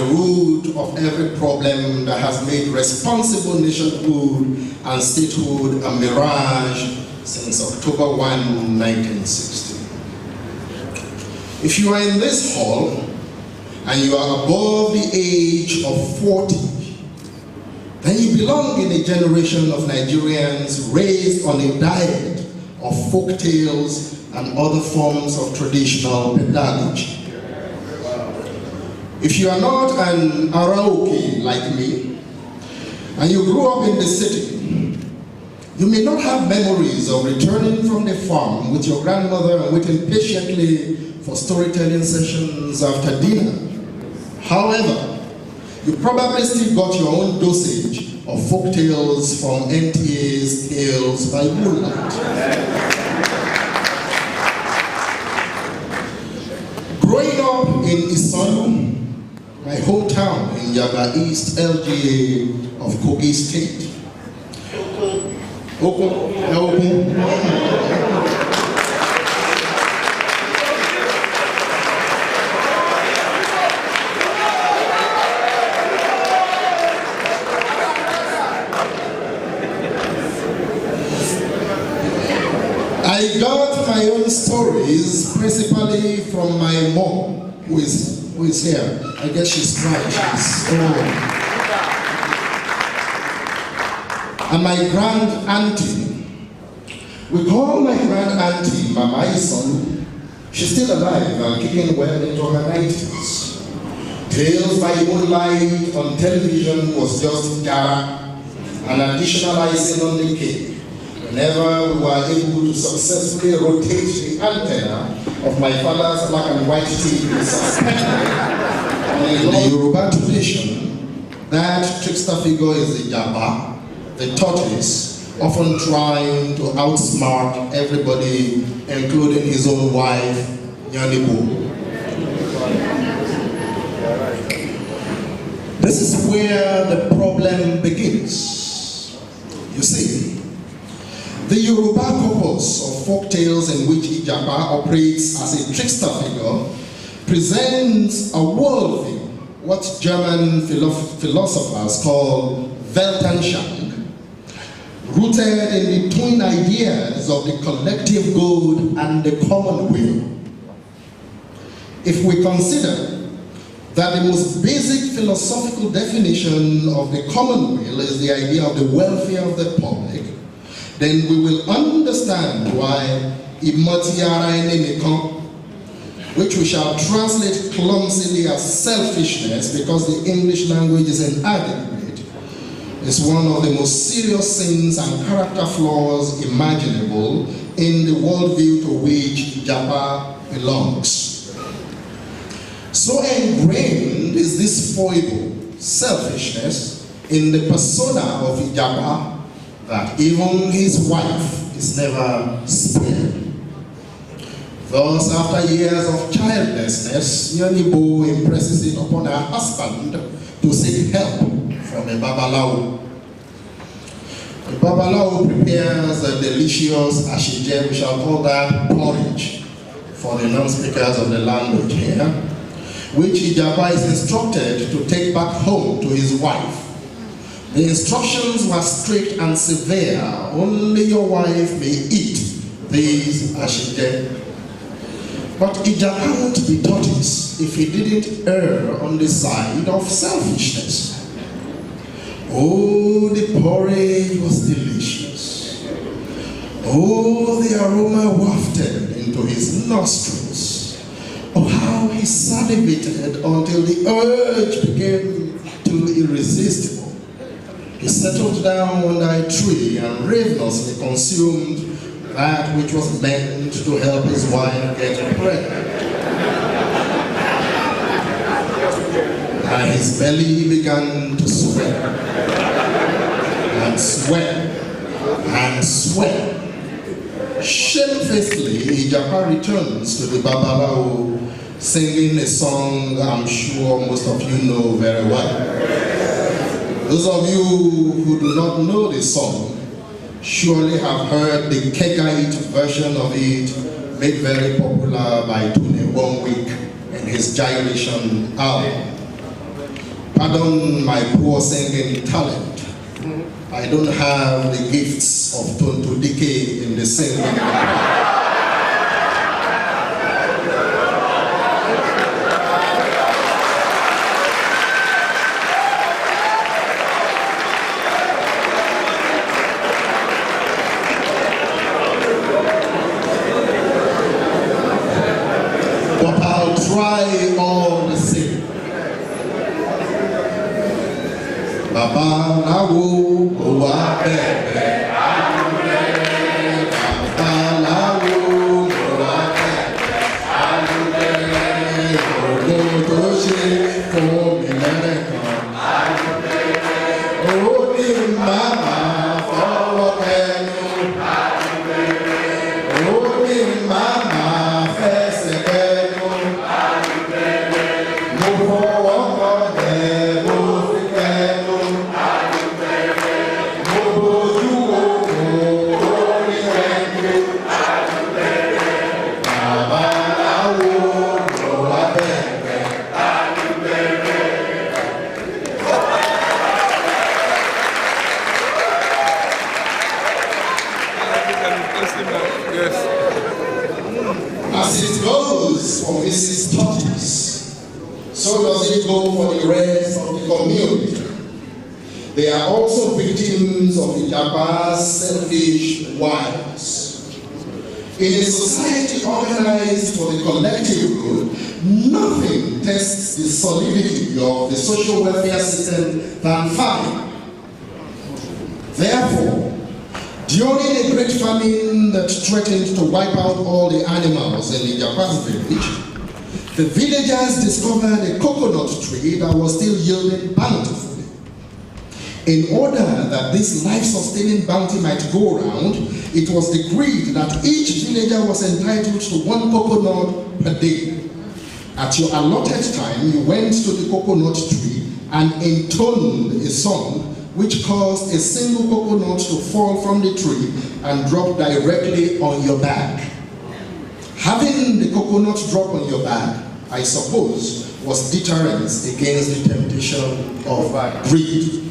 root of every problem that has made responsible nationhood and statehood a mirage since October 1, 1960. If you are in this hall and you are above the age of 40, then you belong in a generation of Nigerians raised on a diet of folk tales and other forms of traditional pedagogy. If you are not an Araoke like me, and you grew up in the city, you may not have memories of returning from the farm with your grandmother and waiting patiently for storytelling sessions after dinner. However, you probably still got your own dosage of folk tales from NTA's Tales by Moonlight. Growing up in Isonu, my hometown in Yaba East LGA of Kogi State, I got my own stories principally from my mom, who is here. I guess she's crying. And my grand auntie. We call my grand auntie Mama Ison. She's still alive and kicking well into her 90s. Tales by Moonlight on television was just an additional icing on the cake. Whenever we were able to successfully rotate the antenna of my father's black and white TV suspended in the Yoruba tradition, that trickster figure is the Jabba, the tortoise, often trying to outsmart everybody, including his own wife, Yanibu. This is where the problem begins. You see, the Yoruba corpus of folk tales in which Ijapa operates as a trickster figure presents a worldview, what German philosophers call Weltanschauung, rooted in the twin ideas of the collective good and the common will. If we consider that the most basic philosophical definition of the common will is the idea of the welfare of the public, then we will understand why Imotiara Enemikon, which we shall translate clumsily as selfishness because the English language is inadequate, is one of the most serious sins and character flaws imaginable in the worldview to which Japa belongs. So ingrained is this foible, selfishness, in the persona of Ijapa that even his wife is never spared. Thus, after years of childlessness, Yanibo impresses it upon her husband to seek help from a Babalawo. The Babalawo prepares a delicious ashije, we shall call that porridge for the non-speakers of the language here, which Ijapa is instructed to take back home to his wife. The instructions were strict and severe. Only your wife may eat these ashije. But Ijapa won't be tortoise if he didn't err on the side of selfishness. Oh, the porridge was delicious. Oh, the aroma wafted into his nostrils. Oh, how he salivated until the urge became too irresistible. He settled down under a tree and ravenously consumed that which was meant to help his wife get pregnant. And his belly began to sweat, and sweat, and sweat. Shamefacedly, Ijapa returns to the Babalawo, singing a song I'm sure most of you know very well. Those of you who do not know this song surely have heard the Kegite version of it made very popular by Tune 1 Week in his Gyration album. Pardon my poor singing talent. I don't have the gifts of Tonto Dike in the singing. But I'll try all the same. Baba Lawo, Owa Bebe, Baba Lawo, Owa Bebe, Ogo Toshe, Komi Mereka, Odi Mama, Follow Kenu, Odi Mama, Fese Kenu, Mufo Woko, Mufo Kenu, as it goes for Mrs. Tortoise, so does it go for the rest of the community. They are also victims of Ijapa's selfish wiles. In a society organized for the collective good, nothing tests the solidity of the social welfare system than farming. Therefore, during a great famine that threatened to wipe out all the animals in Ijapa's village, the villagers discovered a coconut tree that was still yielding bountifully. In order that this life-sustaining bounty might go around, it was decreed that each villager was entitled to one coconut per day. At your allotted time, you went to the coconut tree and intoned a song which caused a single coconut to fall from the tree and drop directly on your back. Having the coconut drop on your back, I suppose, was deterrence against the temptation of greed.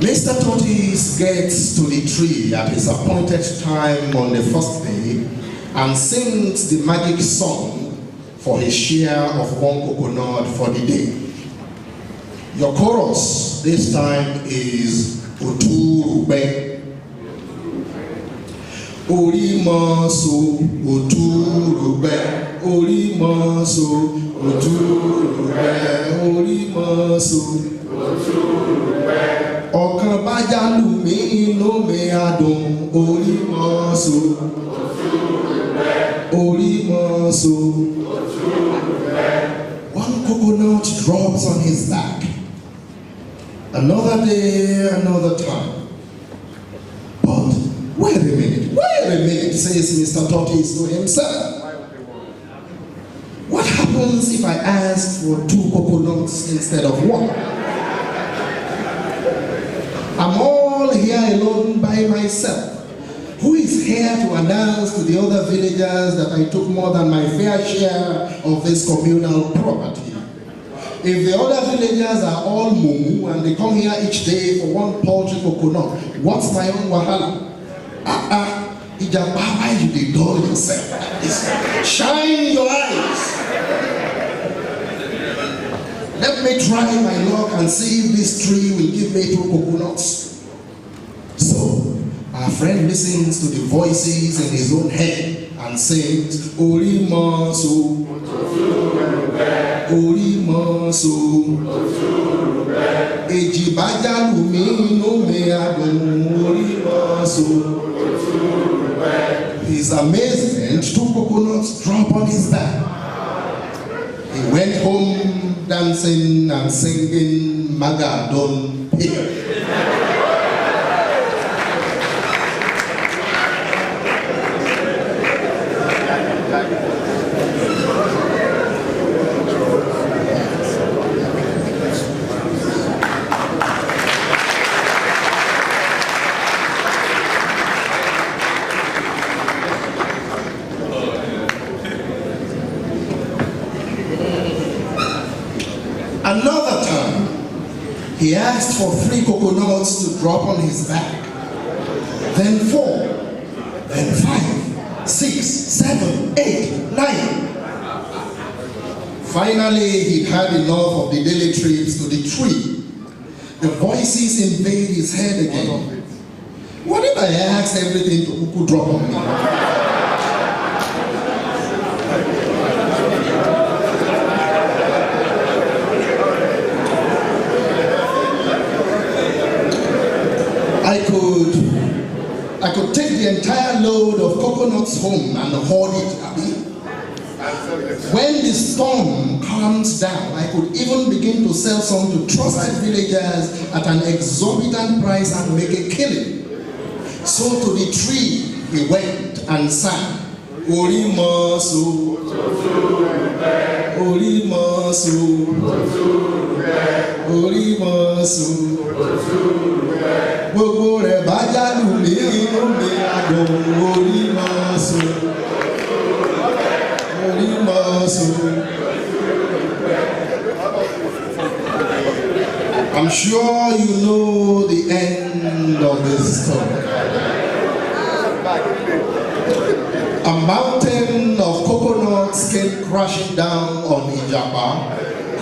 Mr. Tortoise gets to the tree at his appointed time on the first day and sings the magic song for his share of one coconut for the day. Your chorus this time is Oturube. Orimaso Oturube, Orimaso Oturube, Orimaso Oturube. Ọ̀kan bá jálù mí inú mi á dùn, Orimaso Oturube, Orimaso Oturube. One coconut drops on his back. Another day, another time. But wait a minute, says Mr. Tortoise to himself. What happens if I ask for 2 coconuts instead of 1? I'm all here alone by myself. Who is here to announce to the other villagers that I took more than my fair share of this communal property? If the other villagers are all mumu and they come here each day for 1 paltry coconut, what's my own wahala? Ijapa, why you dey dull yourself like this? Shine your eyes. Let me try my luck and see if this tree will give me 2 coconuts. So, our friend listens to the voices in his own head and sings, Orimaso, Orimaso, Ejibajalu mi no me adun, Orimaso. His amazement, 2 coconuts drop on his back. He went home dancing and singing Magadon Pig. Another time, he asked for 3 coconuts to drop on his back. Then 4, then 5, 6, 7, 8, 9. Finally, he had enough of the daily trips to the tree. The voices invade his head again. What if I asked everything to cuckoo drop on me? I could take the entire load of coconuts home and hoard it, Abby. When the storm calms down, I could even begin to sell some to trusted villagers at an exorbitant price and make a killing. So to the tree he went and sang, Orimasu, Orimasu, Orimasu, gbogbo rẹ̀ bá jálù mí inú mi àdùn Orimasu, Orimasu. I'm sure you know the end of this story. A mountain of coconuts came crashing down on Ijapa,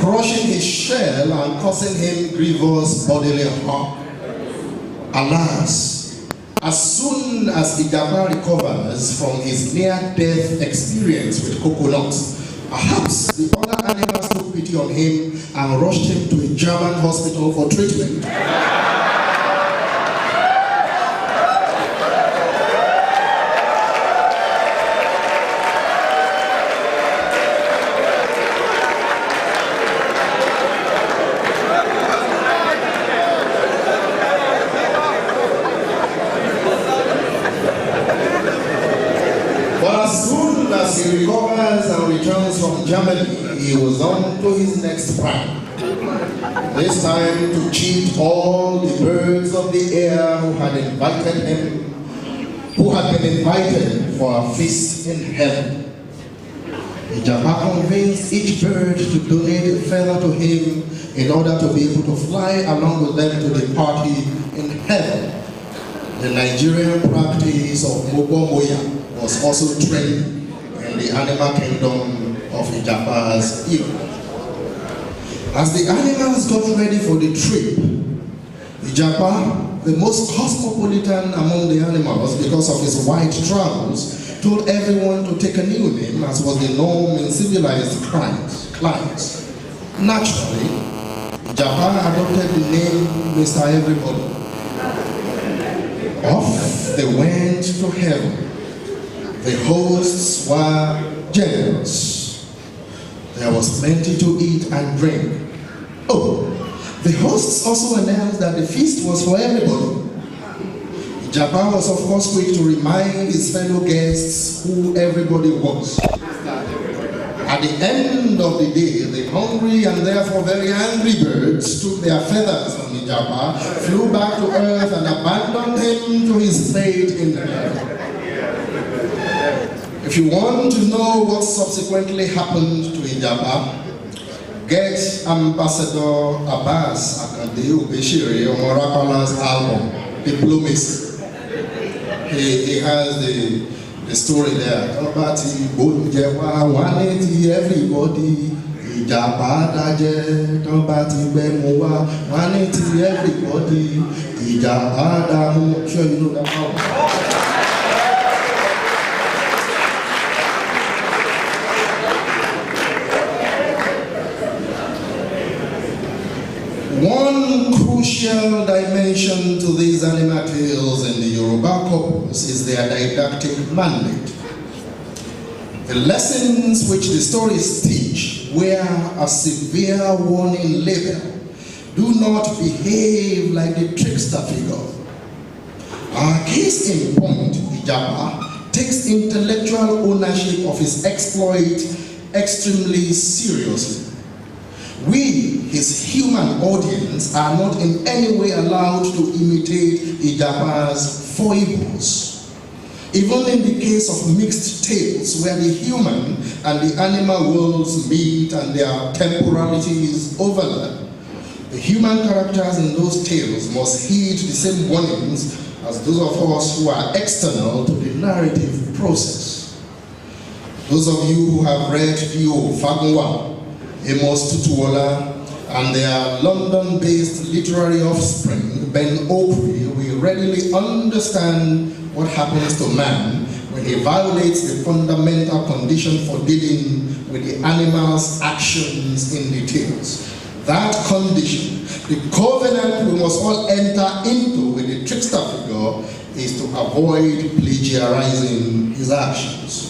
crushing his shell and causing him grievous bodily harm. Alas, as soon as Ijapa recovers from his near-death experience with coconuts, perhaps the other animals took pity on him and rushed him to a German hospital for treatment. He recovers and returns from Germany, he was on to his next prime. This time to cheat all the birds of the air who had invited him, who had been invited for a feast in heaven. Ijapa convinced each bird to donate a feather to him in order to be able to fly along with them to the party in heaven. The Nigerian practice of Mobomoya was also trained in the animal kingdom of Ijapa's era. As the animals got ready for the trip, Ijapa, the most cosmopolitan among the animals because of his wide travels, told everyone to take a new name as was the norm in civilized climes. Naturally, Ijapa adopted the name Mr. Everybody. Off they went to heaven. The hosts were generous. There was plenty to eat and drink. Oh, the hosts also announced that the feast was for everybody. Ijapa was of course quick to remind his fellow guests who everybody was. At the end of the day, the hungry and therefore very angry birds took their feathers from Ijapa, flew back to earth and abandoned him to his fate in heaven. If you want to know what subsequently happened to Ijapa, get Ambassador Abbas Akande Obeshiri Omorakola's album, Diplomacy. He has the story there. Everybody, Ijapa daje, everybody, Ijapa damu. Sure you know that album. One crucial dimension to these animal tales in the Yoruba corpus is their didactic mandate. The lessons which the stories teach wear a severe warning label. Do not behave like the trickster figure. Our case in point, Ijapa, takes intellectual ownership of his exploit extremely seriously. We, his human audience, are not in any way allowed to imitate Ijapa's foibles. Even in the case of mixed tales, where the human and the animal worlds meet and their temporalities overlap, the human characters in those tales must heed the same warnings as those of us who are external to the narrative process. Those of you who have read Theo Fagunwa, Amos Tutuola, and their London-based literary offspring, Ben Okri, will readily understand what happens to man when he violates the fundamental condition for dealing with the animal's actions in the tales. That condition, the covenant we must all enter into with the trickster figure, is to avoid plagiarizing his actions.